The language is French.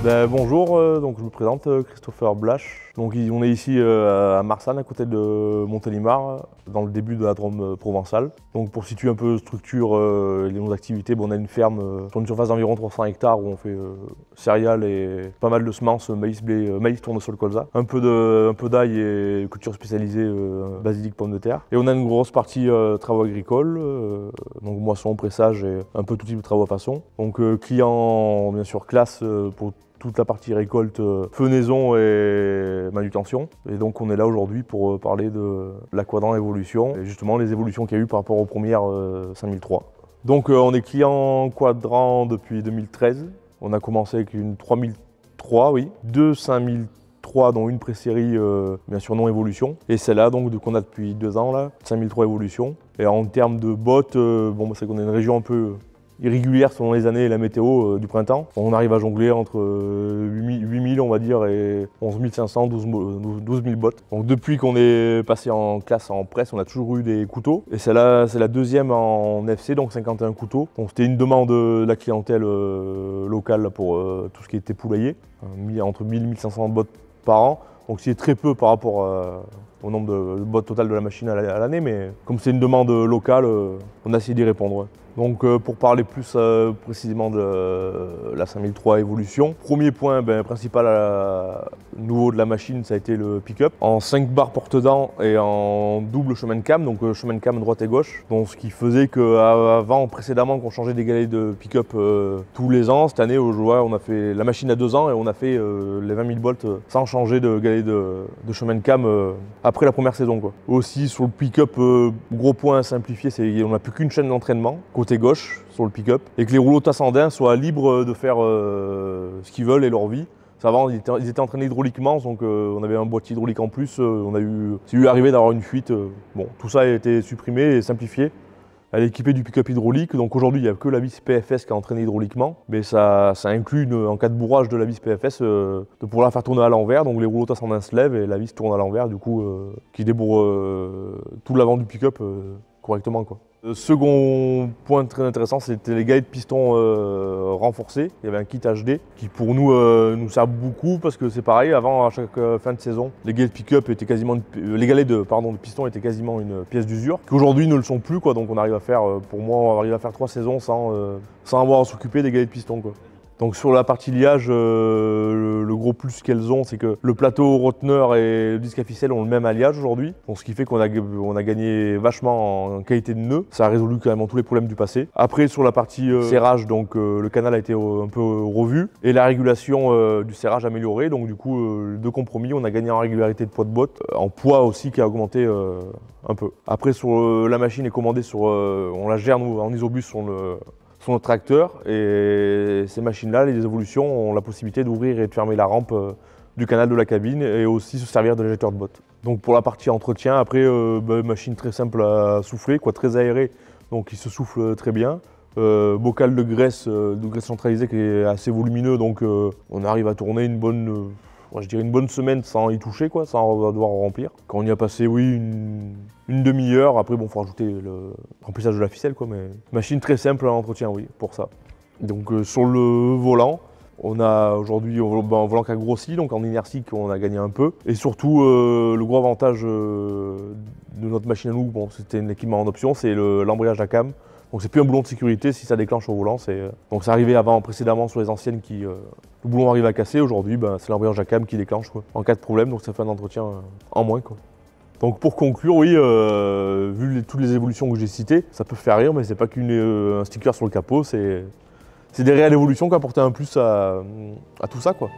Bonjour, donc je me présente, Christopher Blache. Donc on est ici à Marsanne, à côté de Montélimar, dans le début de la Drôme provençale. Donc pour situer un peu la structure et nos activités, on a une ferme sur une surface d'environ 300 hectares où on fait céréales et pas mal de semences, maïs, blé, maïs, tournesol, colza. Un peu d'ail et culture spécialisée, basilic, pommes de terre. Et on a une grosse partie travaux agricoles, donc moisson, pressage et un peu tout type de travaux à façon. Donc client bien sûr classe pour toute la partie récolte, fenaison et manutention. Et donc on est là aujourd'hui pour parler de la Quadrant Évolution et justement les évolutions qu'il y a eu par rapport aux premières 5003. Donc on est client Quadrant depuis 2013. On a commencé avec une 3003, oui, deux 5003 dont une pré-série bien sûr non évolution. Et celle-là donc qu'on a depuis 2 ans là, 5003 évolution. Et en termes de bottes, c'est qu'on est une région un peu irrégulière selon les années et la météo du printemps. On arrive à jongler entre 8000 on va dire et 11 500, 12 000 bottes. Donc depuis qu'on est passé en classe en presse, on a toujours eu des couteaux. Et c'est la deuxième en FC, donc 51 couteaux. Donc c'était une demande de la clientèle locale pour tout ce qui était poulailler. Entre 1000 et 1500 bottes par an. Donc c'est très peu par rapport au nombre de bottes totales de la machine à l'année, mais comme c'est une demande locale, on a essayé d'y répondre. Ouais. Donc pour parler plus précisément de la 5003 évolution, premier point principal nouveau de la machine, ça a été le pick-up. En 5 barres porte-dents et en double chemin de cam, donc chemin de cam droite et gauche. Donc ce qui faisait qu'avant, précédemment, qu'on changeait des galets de pick-up tous les ans, cette année, on a fait la machine à 2 ans et on a fait les 20 000 volts sans changer de galet de chemin de cam après la première saison, quoi. Aussi sur le pick-up, gros point à simplifier, c'est qu'on n'a plus qu'une chaîne d'entraînement côté gauche sur le pick-up et que les rouleaux ascendants soient libres de faire ce qu'ils veulent et leur vie. Avant, ils étaient entraînés hydrauliquement, donc on avait un boîtier hydraulique en plus. C'est eu arrivé d'avoir une fuite. Tout ça a été supprimé et simplifié. Elle est équipée du pick-up hydraulique, donc aujourd'hui il n'y a que la vis PFS qui est entraînée hydrauliquement, mais ça inclut en cas de bourrage de la vis PFS de pouvoir la faire tourner à l'envers, donc les rouleaux ascendants se lèvent et la vis tourne à l'envers, du coup qui débourre tout l'avant du pick-up correctement, quoi. Le second point très intéressant, c'était les galets de piston renforcés. Il y avait un kit HD qui pour nous sert beaucoup parce que c'est pareil, avant à chaque fin de saison, les galets de pick-up étaient quasiment les galets de piston étaient quasiment une pièce d'usure, qui aujourd'hui ne le sont plus, quoi. Donc on arrive à faire, pour moi, on arrive à faire 3 saisons sans avoir à s'occuper des galets de piston, quoi. Donc sur la partie liage, le gros plus qu'elles ont, c'est que le plateau reteneur et le disque à ficelle ont le même alliage aujourd'hui. Donc ce qui fait qu'on a gagné vachement en qualité de nœud. Ça a résolu carrément tous les problèmes du passé. Après sur la partie serrage, donc le canal a été un peu revu et la régulation du serrage améliorée. Donc du coup, de compromis, on a gagné en régularité de poids de botte, en poids aussi qui a augmenté un peu. Après sur la machine est commandée on la gère nous en isobus sur notre tracteur, et ces machines-là, les évolutions, ont la possibilité d'ouvrir et de fermer la rampe du canal de la cabine et aussi se servir de l'éjecteur de bottes. Donc pour la partie entretien, après, machine très simple à souffler, très aérée, donc il se souffle très bien. Bocal de graisse centralisé qui est assez volumineux, donc on arrive à tourner une bonne semaine sans y toucher, sans devoir remplir. Quand on y a passé, oui, une demi-heure, après, faut rajouter le remplissage de la ficelle, mais machine très simple à l'entretien, oui, pour ça. Donc sur le volant, on a aujourd'hui un volant qui a grossi, donc en inertie on a gagné un peu. Et surtout, le gros avantage de notre machine à nous, c'était un équipement en option, c'est l'embrayage à cam. Donc c'est plus un boulon de sécurité si ça déclenche au volant. Donc ça arrivait précédemment sur les anciennes le boulon arrive à casser. Aujourd'hui, c'est l'embrayage à cam qui déclenche en cas de problème. Donc ça fait un entretien en moins, quoi. Donc pour conclure, oui, vu toutes les évolutions que j'ai citées, ça peut faire rire, mais c'est pas qu'un sticker sur le capot, c'est des réelles évolutions qui apportent un plus à tout ça, quoi.